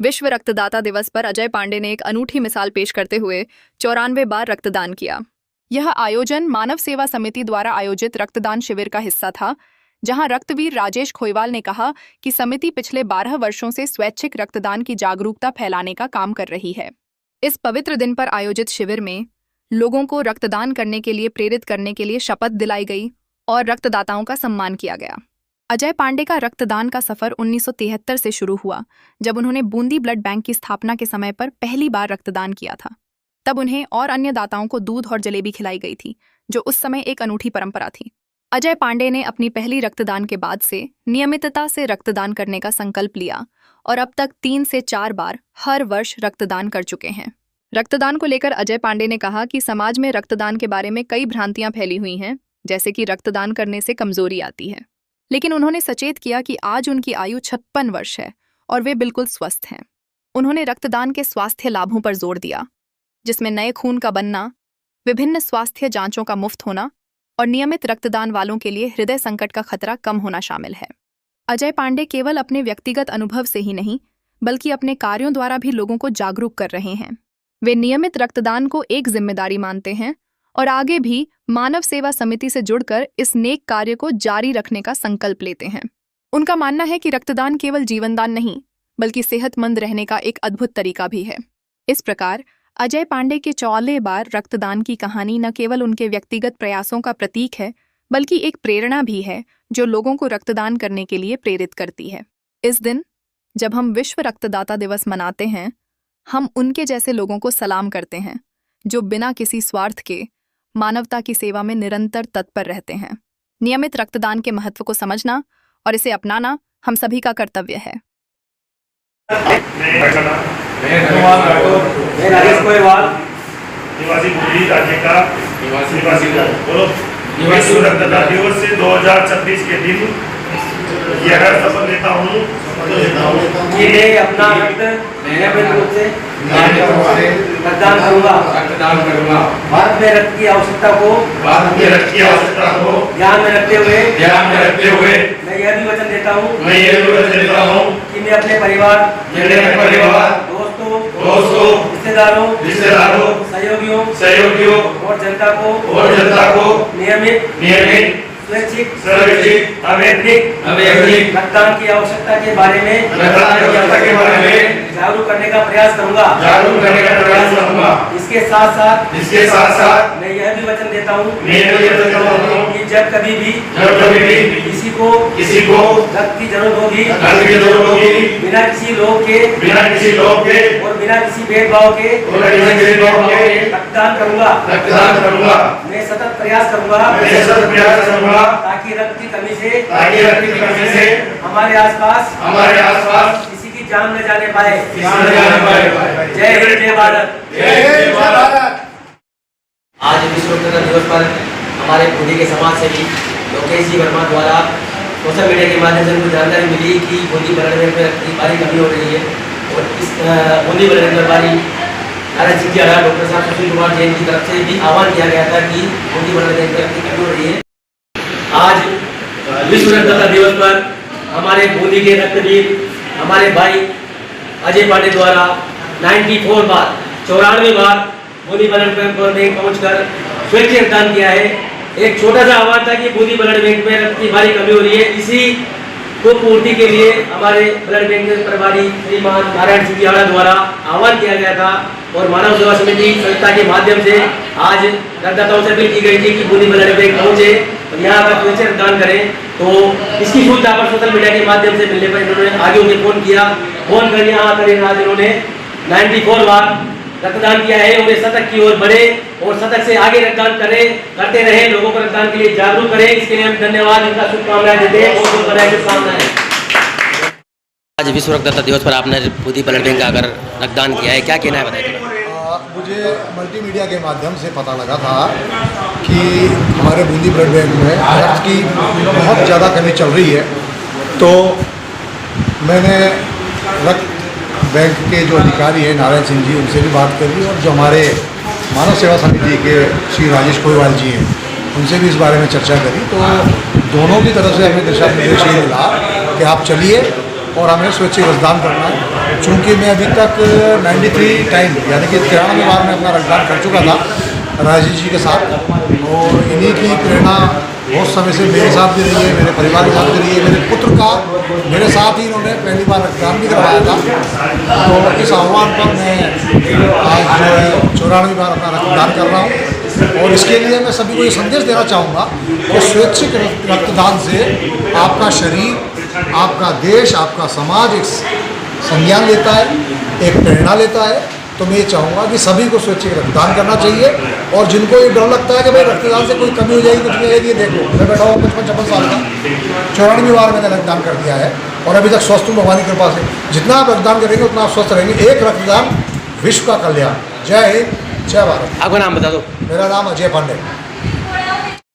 विश्व रक्तदाता दिवस पर अजय पांडे ने एक अनूठी मिसाल पेश करते हुए 94 बार रक्तदान किया। यह आयोजन मानव सेवा समिति द्वारा आयोजित रक्तदान शिविर का हिस्सा था, जहां रक्तवीर राजेश खोईवाल ने कहा कि समिति पिछले 12 वर्षों से स्वैच्छिक रक्तदान की जागरूकता फैलाने का काम कर रही है। इस पवित्र दिन पर आयोजित शिविर में लोगों को रक्तदान करने के लिए प्रेरित करने के लिए शपथ दिलाई गई और रक्तदाताओं का सम्मान किया गया। अजय पांडे का रक्तदान का सफर 1973 से शुरू हुआ, जब उन्होंने बूंदी ब्लड बैंक की स्थापना के समय पर पहली बार रक्तदान किया था। तब उन्हें और अन्य दाताओं को दूध और जलेबी खिलाई गई थी, जो उस समय एक अनूठी परंपरा थी। अजय पांडे ने अपनी पहली रक्तदान के बाद से नियमितता से रक्तदान करने का संकल्प लिया और अब तक 3 से 4 बार हर वर्ष रक्तदान कर चुके हैं। रक्तदान को लेकर अजय पांडे ने कहा कि समाज में रक्तदान के बारे में कई भ्रांतियां फैली हुई हैं, जैसे कि रक्तदान करने से कमजोरी आती है। लेकिन उन्होंने सचेत किया कि आज उनकी आयु 56 वर्ष है और वे बिल्कुल स्वस्थ हैं। उन्होंने रक्तदान के स्वास्थ्य लाभों पर जोर दिया, जिसमें नए खून का बनना, विभिन्न स्वास्थ्य जांचों का मुफ्त होना और नियमित रक्तदान वालों के लिए हृदय संकट का खतरा कम होना शामिल है। अजय पांडे केवल अपने व्यक्तिगत अनुभव से ही नहीं, बल्कि अपने कार्यों द्वारा भी लोगों को जागरूक कर रहे हैं। वे नियमित रक्तदान को एक जिम्मेदारी मानते हैं और आगे भी मानव सेवा समिति से जुड़कर इस नेक कार्य को जारी रखने का संकल्प लेते हैं। उनका मानना है कि रक्तदान केवल जीवनदान नहीं, बल्कि सेहतमंद रहने का एक अद्भुत तरीका भी है। इस प्रकार अजय पांडे के 94 बार रक्तदान की कहानी न केवल उनके व्यक्तिगत प्रयासों का प्रतीक है, बल्कि एक प्रेरणा भी है जो लोगों को रक्तदान करने के लिए प्रेरित करती है। इस दिन जब हम विश्व रक्तदाता दिवस मनाते हैं, हम उनके जैसे लोगों को सलाम करते हैं, जो बिना किसी स्वार्थ के मानवता की सेवा में निरंतर तत्पर रहते हैं। नियमित रक्तदान के महत्व को समझना और इसे अपनाना हम सभी का कर्तव्य है। मैं राजेश खोईवाल, निवासी बूंदी राज्य का निवासी बोलो। विश्व रक्तदाता दिवस से 2026 के दिन यह शपथ लेता हूँ कि मैं अपना रक्त नियमित रूप से रक्तदान करूँगा। भारत में रक्त की आवश्यकता को ध्यान में रखते हुए मैं यह भी वचन देता हूँ कि मैं अपने परिवार, दोस्तों, रिश्तेदारों, सहयोगियों और जनता को नियमित स्वैच्छिक अवैतनिक रक्तदान की आवश्यकता के बारे में जागरूक करने का प्रयास करूंगा। इसके साथ साथ मैं यह भी वचन देता हूँ कि जब कभी भी किसी को रक्त की जरूरत होगी, बिना किसी लोग के और बिना किसी भेदभाव के रक्तदान करूंगा। मैं सतत प्रयास करूंगा ताकि रक्त की कमी से हमारे आसपास किसी की जान न जाने पाए। जय हिंद, जय भारत। आज विश्व रक्तदाता दिवस पर हमारे बूंदी के समाज सेवी लोकेश जी वर्मा द्वारा सोशल मीडिया के माध्यम से मुझे जानकारी मिली कि बूंदी ब्लड बैंक में रक्त की भारी कमी हो रही है और इस बूंदी ब्लड बैंक प्रभारी नारायण सिंह जी डॉक्टर साहब सुशील कुमार जैन की तरफ से भी आह्वान किया गया था कि बूंदी ब्लड बैंक में रक्त की कमी हो रही है। आज विश्व रक्तदाता दिवस पर हमारे बूंदी के रक्तवीर हमारे भाई अजय पांडे द्वारा 94 बार बूंदी ब्लड बैंक पहुंचकर स्वैच्छिक रक्तदान किया है। एक छोटा सा आह्वान था कि बूंदी ब्लड बैंक में रक्त की भारी कमी हो रही है, इसी को पूर्ति के लिए हमारे ब्लड बैंक के प्रभारी श्रीमान नारायण सिंह जी द्वारा आह्वान किया गया था और मानव सेवा समिति संस्था के माध्यम से आज रक्तदाताओं से अपील की गई थी कि बूंदी ब्लड बैंक पहुंचे और यहाँ पर स्वैच्छिक रक्तदान करें। तो इसकी सूचना पर सोशल मीडिया के माध्यम से मिलने पर इन्होंने आगे उन्हें फोन कर यहाँ कर आज इन्होंने 94 बार रक्तदान किया है। उन्हें शतक की ओर बढ़े और शतक से आगे रक्तदान करते रहे, लोगों को रक्तदान के लिए जागरूक करें। इसके लिए हम धन्यवाद, इनका शुभकामनाएं देते हैं। बहुत बहुत बधाई, शुभकामनाएं। आज विश्व रक्तदाता दिवस पर आपने बूंदी ब्लड बैंक का अगर रक्तदान किया है, क्या कहना है बताइए। मुझे मल्टीमीडिया के माध्यम से पता लगा था कि हमारे बूंदी ब्लड बैंक में रक्त की बहुत ज़्यादा कमी चल रही है, तो मैंने रक्त बैंक के जो अधिकारी हैं नारायण सिंह जी, उनसे भी बात करी और जो हमारे मानव सेवा समिति के श्री राजेश खोईवाल जी हैं, उनसे भी इस बारे में चर्चा करी। तो दोनों की तरफ से हमें दिशा निर्देश ये मिला कि आप चलिए और हमें स्वैच्छिक रक्तदान करना है। चूँकि मैं अभी तक 93 टाइम यानी कि 93 बार मैं अपना रक्तदान कर चुका था राजेश जी के साथ, और इन्हीं की प्रेरणा बहुत समय से मेरे साथ भी रही है, मेरे परिवार के साथ भी रही है। मेरे पुत्र का मेरे साथ ही इन्होंने पहली बार रक्तदान भी करवाया था। तो इस आह्वान पर मैं आज जो है 94 बार अपना रक्तदान कर रहा हूँ, और इसके लिए मैं सभी को ये संदेश देना चाहूँगा कि स्वैच्छिक रक्तदान से आपका शरीर, आपका देश, आपका समाज एक संज्ञान लेता है, एक प्रेरणा लेता है। तो मैं ये चाहूँगा कि सभी को स्वैच्छिक रक्तदान करना चाहिए, और जिनको ये डर लगता है कि भाई रक्तदान से कोई कमी हो जाएगी, कुछ नहीं आएगी, देखो मैं बैठा हूँ 55-56 साल का, 94 बार मैंने रक्तदान कर दिया है और अभी तक स्वस्थ हूँ भगवान की कृपा से। जितना आप रक्तदान करेंगे उतना आप स्वस्थ रहेंगे। एक रक्तदान विश्व का कल्याण। जय हिंद, जय भारत। आपका नाम बता दो। मेरा नाम अजय पांडे।